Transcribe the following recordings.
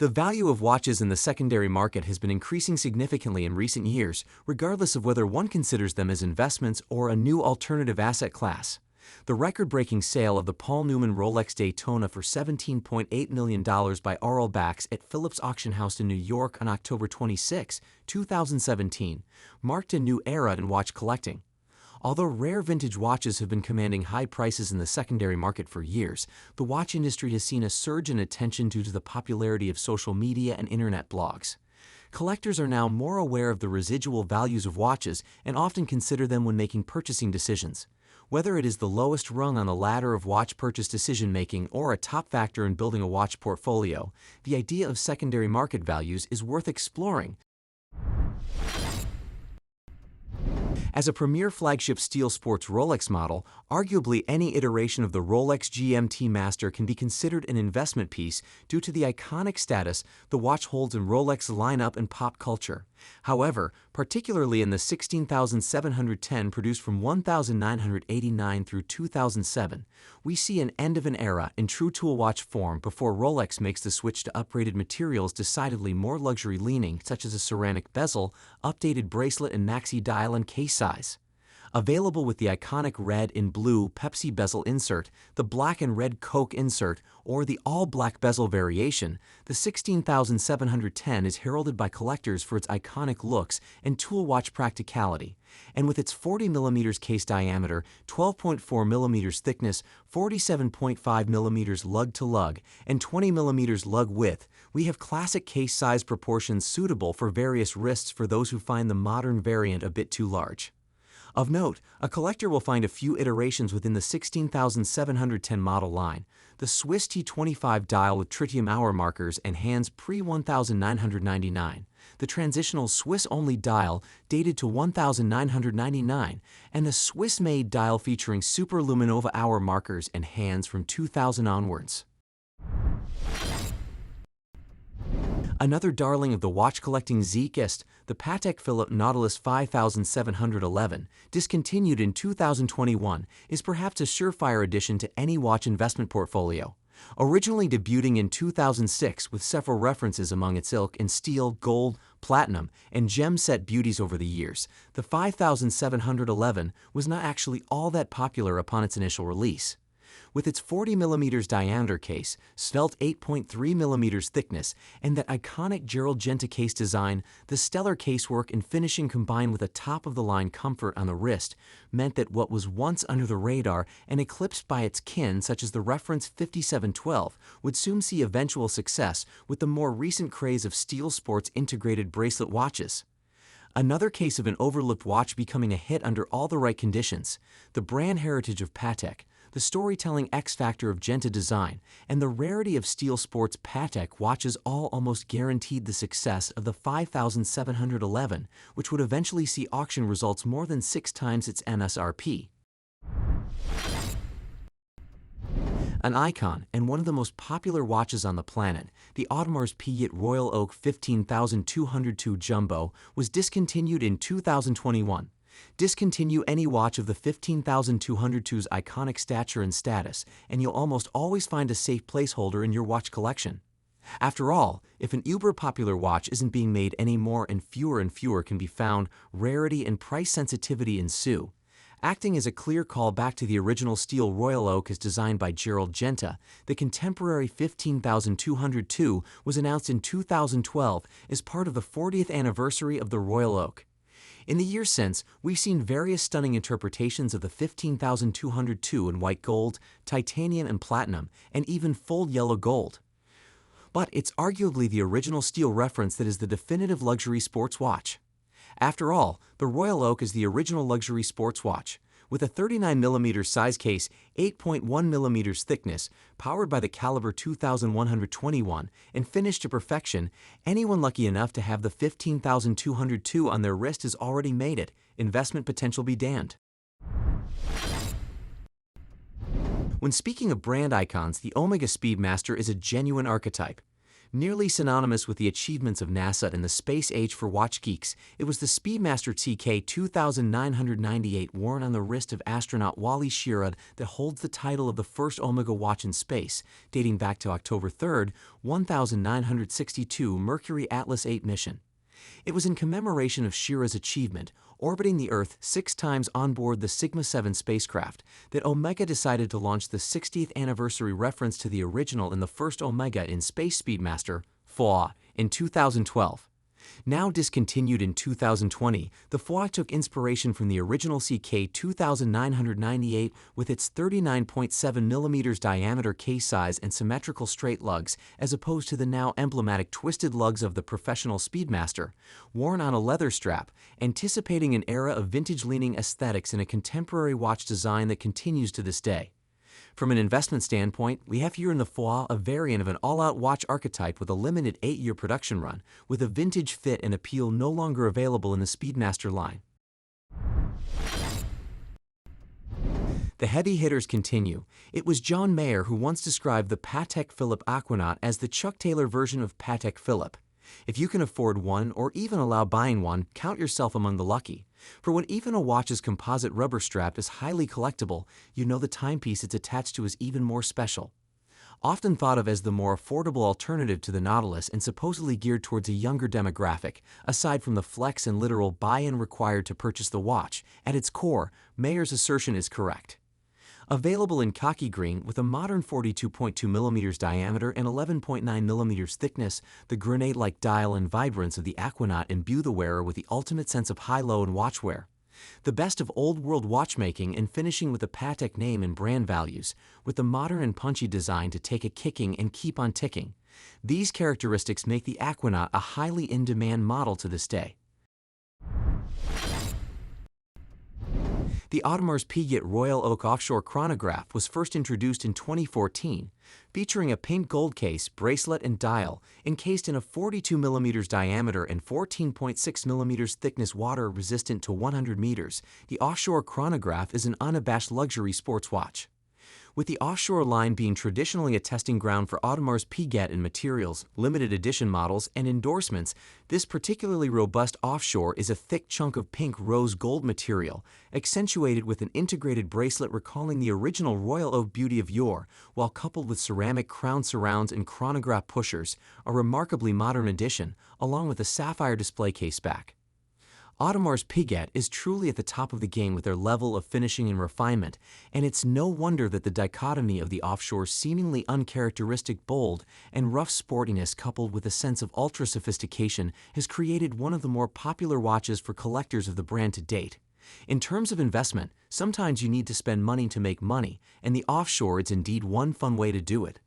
The value of watches in the secondary market has been increasing significantly in recent years, regardless of whether one considers them as investments or a new alternative asset class. The record-breaking sale of the Paul Newman Rolex Daytona for $17.8 million by Arl Bax at Philippe's auction house in New York on October 26, 2017, marked a new era in watch collecting. Although rare vintage watches have been commanding high prices in the secondary market for years, the watch industry has seen a surge in attention due to the popularity of social media and internet blogs. Collectors are now more aware of the residual values of watches and often consider them when making purchasing decisions. Whether it is the lowest rung on the ladder of watch purchase decision-making or a top factor in building a watch portfolio, the idea of secondary market values is worth exploring. As a premier flagship steel sports Rolex model, arguably any iteration of the Rolex GMT-Master can be considered an investment piece due to the iconic status the watch holds in Rolex lineup and pop culture. However, particularly in the 16,710 produced from 1989 through 2007, we see an end of an era in true tool watch form before Rolex makes the switch to upgraded materials decidedly more luxury-leaning, such as a ceramic bezel, updated bracelet and maxi dial and case size. Available with the iconic red and blue Pepsi bezel insert, the black and red Coke insert, or the all-black bezel variation, the 16,710 is heralded by collectors for its iconic looks and tool watch practicality. And with its 40mm case diameter, 12.4mm thickness, 47.5mm lug-to-lug, and 20mm lug width, we have classic case size proportions suitable for various wrists for those who find the modern variant a bit too large. Of note, a collector will find a few iterations within the 16,710 model line: the Swiss T25 dial with tritium hour markers and hands pre-1999, the transitional Swiss-only dial dated to 1999, and the Swiss-made dial featuring super luminova hour markers and hands from 2000 onwards. Another darling of the watch-collecting zeitgeist, the Patek Philippe Nautilus 5711, discontinued in 2021, is perhaps a surefire addition to any watch investment portfolio. Originally debuting in 2006 with several references among its ilk in steel, gold, platinum, and gem-set beauties over the years, the 5711 was not actually all that popular upon its initial release. With its 40mm diameter case, svelte 8.3mm thickness, and that iconic Gerald Genta case design, the stellar casework and finishing combined with a top-of-the-line comfort on the wrist meant that what was once under the radar and eclipsed by its kin, such as the reference 5712, would soon see eventual success with the more recent craze of steel sports integrated bracelet watches. Another case of an overlooked watch becoming a hit under all the right conditions, the brand heritage of Patek, the storytelling X-factor of Genta design, and the rarity of steel sports Patek watches all almost guaranteed the success of the 5711, which would eventually see auction results more than 6 times its MSRP. An icon and one of the most popular watches on the planet, the Audemars Piguet Royal Oak 15202 Jumbo was discontinued in 2021. Discontinue any watch of the 15202's iconic stature and status, and you'll almost always find a safe placeholder in your watch collection. After all, if an uber-popular watch isn't being made anymore and fewer can be found, rarity and price sensitivity ensue. Acting as a clear call back to the original steel Royal Oak as designed by Gerald Genta, the contemporary 15202 was announced in 2012 as part of the 40th anniversary of the Royal Oak. In the years since, we've seen various stunning interpretations of the 15202 in white gold, titanium and platinum, and even full yellow gold. But it's arguably the original steel reference that is the definitive luxury sports watch. After all, the Royal Oak is the original luxury sports watch. With a 39mm size case, 8.1mm thickness, powered by the caliber 2121, and finished to perfection, anyone lucky enough to have the 15202 on their wrist has already made it. Investment potential be damned. When speaking of brand icons, the Omega Speedmaster is a genuine archetype. Nearly synonymous with the achievements of NASA and the space age for watch geeks, it was the Speedmaster TK 2998 worn on the wrist of astronaut Wally Schirra that holds the title of the first Omega watch in space, dating back to October 3, 1962 Mercury Atlas 8 mission. It was in commemoration of Schirra's achievement, orbiting the Earth 6 times on board the Sigma 7 spacecraft, that Omega decided to launch the 60th anniversary reference to the original in the first Omega in Space Speedmaster, FOA, in 2012. Now discontinued in 2020, the FOA took inspiration from the original CK 2998 with its 39.7mm diameter case size and symmetrical straight lugs, as opposed to the now emblematic twisted lugs of the professional Speedmaster, worn on a leather strap, anticipating an era of vintage-leaning aesthetics in a contemporary watch design that continues to this day. From an investment standpoint, we have here in the FOA a variant of an all-out watch archetype with a limited 8-year production run, with a vintage fit and appeal no longer available in the Speedmaster line. The heavy hitters continue. It was John Mayer who once described the Patek Philippe Aquanaut as the Chuck Taylor version of Patek Philippe. If you can afford one or even allow buying one, count yourself among the lucky. For when even a watch's composite rubber strap is highly collectible, you know the timepiece it's attached to is even more special. Often thought of as the more affordable alternative to the Nautilus and supposedly geared towards a younger demographic, aside from the flex and literal buy-in required to purchase the watch, at its core, Mayer's assertion is correct. Available in khaki green with a modern 42.2mm diameter and 11.9mm thickness, the grenade-like dial and vibrance of the Aquanaut imbue the wearer with the ultimate sense of high-low in watchwear. The best of old-world watchmaking and finishing with a Patek name and brand values, with the modern and punchy design to take a kicking and keep on ticking. These characteristics make the Aquanaut a highly in-demand model to this day. The Audemars Piguet Royal Oak Offshore chronograph was first introduced in 2014, featuring a pink gold case, bracelet, and dial, encased in a 42mm diameter and 14.6mm thickness, water resistant to 100 meters. The Offshore chronograph is an unabashed luxury sports watch. With the Offshore line being traditionally a testing ground for Audemars Piguet in materials, limited edition models, and endorsements, this particularly robust Offshore is a thick chunk of pink rose gold material, accentuated with an integrated bracelet recalling the original Royal Oak beauty of yore, while coupled with ceramic crown surrounds and chronograph pushers, a remarkably modern addition, along with a sapphire display case back. Audemars Piguet is truly at the top of the game with their level of finishing and refinement, and it's no wonder that the dichotomy of the Offshore's seemingly uncharacteristic bold and rough sportiness coupled with a sense of ultra-sophistication has created one of the more popular watches for collectors of the brand to date. In terms of investment, sometimes you need to spend money to make money, and the Offshore is indeed one fun way to do it.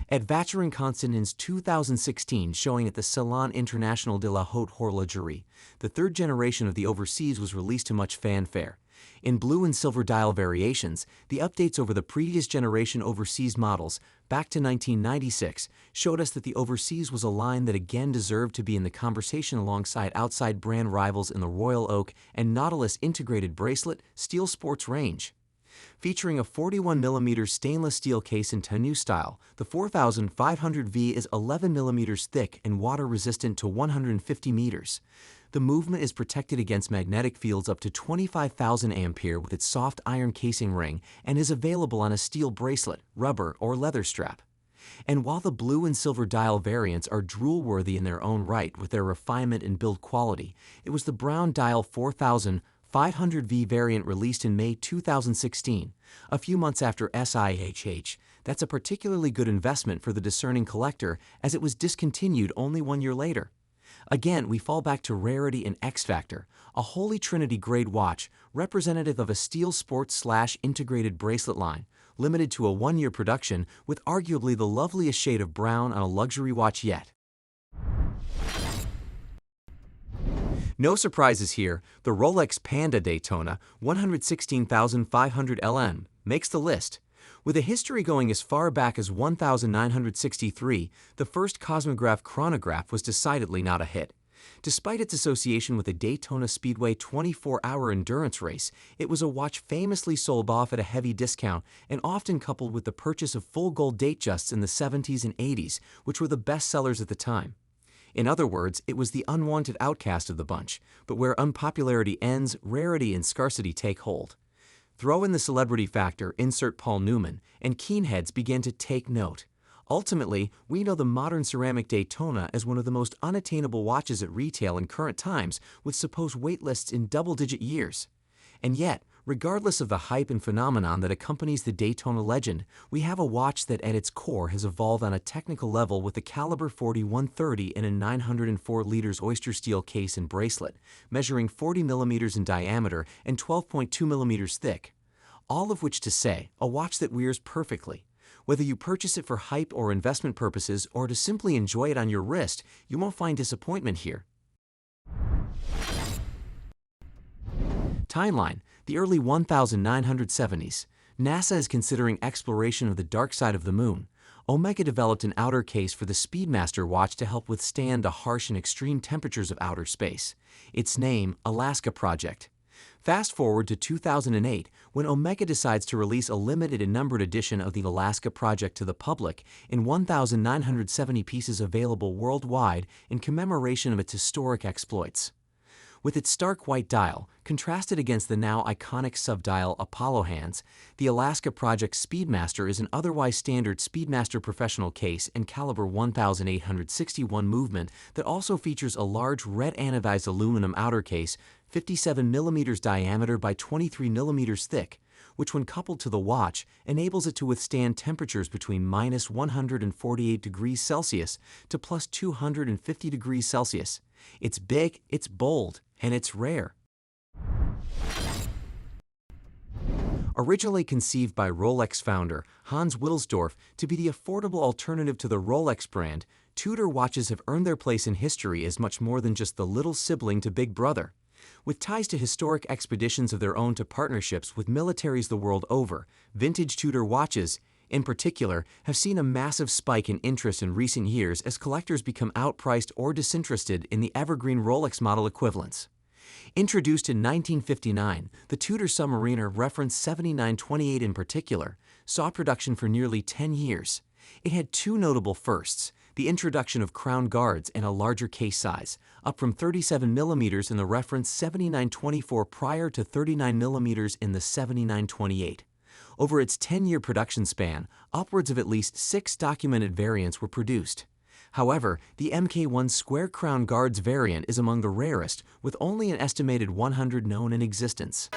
At Vacheron Constantin's 2016 showing at the Salon International de la Haute Horlogerie, the third generation of the Overseas was released to much fanfare. In blue and silver dial variations, the updates over the previous generation Overseas models, back to 1996, showed us that the Overseas was a line that again deserved to be in the conversation alongside outside brand rivals in the Royal Oak and Nautilus integrated bracelet steel sports range. Featuring a 41mm stainless steel case in tenue style, the 4500V is 11mm thick and water-resistant to 150 meters. The movement is protected against magnetic fields up to 25,000 ampere with its soft iron casing ring and is available on a steel bracelet, rubber, or leather strap. And while the blue and silver dial variants are drool-worthy in their own right with their refinement and build quality, it was the brown dial 4500V variant released in May 2016, a few months after SIHH. That's a particularly good investment for the discerning collector, as it was discontinued only 1 year later. Again, we fall back to rarity and X-Factor, a Holy Trinity grade watch representative of a steel sports/integrated bracelet line, limited to a 1-year production with arguably the loveliest shade of brown on a luxury watch yet. No surprises here, the Rolex Panda Daytona 116,500 LM makes the list. With a history going as far back as 1963, the first COSMOGRAPH chronograph was decidedly not a hit. Despite its association with the Daytona Speedway 24-hour endurance race, it was a watch famously sold off at a heavy discount and often coupled with the purchase of full gold Datejusts in the 70s and 80s, which were the best sellers at the time. In other words, it was the unwanted outcast of the bunch, but where unpopularity ends, rarity and scarcity take hold. Throw in the celebrity factor, insert Paul Newman, and keenheads began to take note. Ultimately, we know the modern ceramic Daytona as one of the most unattainable watches at retail in current times, with supposed wait lists in double-digit years. And yet, regardless of the hype and phenomenon that accompanies the Daytona legend, we have a watch that at its core has evolved on a technical level with the caliber 40-130 in a 904 liters oyster steel case and bracelet, measuring 40 millimeters in diameter and 12.2 millimeters thick. All of which to say, a watch that wears perfectly. Whether you purchase it for hype or investment purposes or to simply enjoy it on your wrist, you won't find disappointment here. Timeline: the early 1970s. NASA is considering exploration of the dark side of the moon. Omega developed an outer case for the Speedmaster watch to help withstand the harsh and extreme temperatures of outer space. Its name, Alaska Project. Fast forward to 2008, when Omega decides to release a limited and numbered edition of the Alaska Project to the public in 1,970 pieces available worldwide in commemoration of its historic exploits. With its stark white dial, contrasted against the now iconic subdial Apollo hands, the Alaska Project Speedmaster is an otherwise standard Speedmaster professional case and caliber 1861 movement that also features a large red anodized aluminum outer case, 57 millimeters diameter by 23 millimeters thick, which when coupled to the watch enables it to withstand temperatures between minus 148 degrees Celsius to plus 250 degrees Celsius. It's big, it's bold, and it's rare. Originally conceived by Rolex founder Hans Wilsdorf to be the affordable alternative to the Rolex brand, Tudor watches have earned their place in history as much more than just the little sibling to Big Brother. With ties to historic expeditions of their own to partnerships with militaries the world over, vintage Tudor watches, in particular, have seen a massive spike in interest in recent years as collectors become outpriced or disinterested in the evergreen Rolex model equivalents. Introduced in 1959, the Tudor Submariner reference 7928 in particular saw production for nearly 10 years. It had two notable firsts: the introduction of crown guards and a larger case size, up from 37 millimeters in the reference 7924 prior to 39 millimeters in the 7928. Over its 10-year production span, upwards of at least 6 documented variants were produced. However, the Mk1 Square Crown Guards variant is among the rarest, with only an estimated 100 known in existence.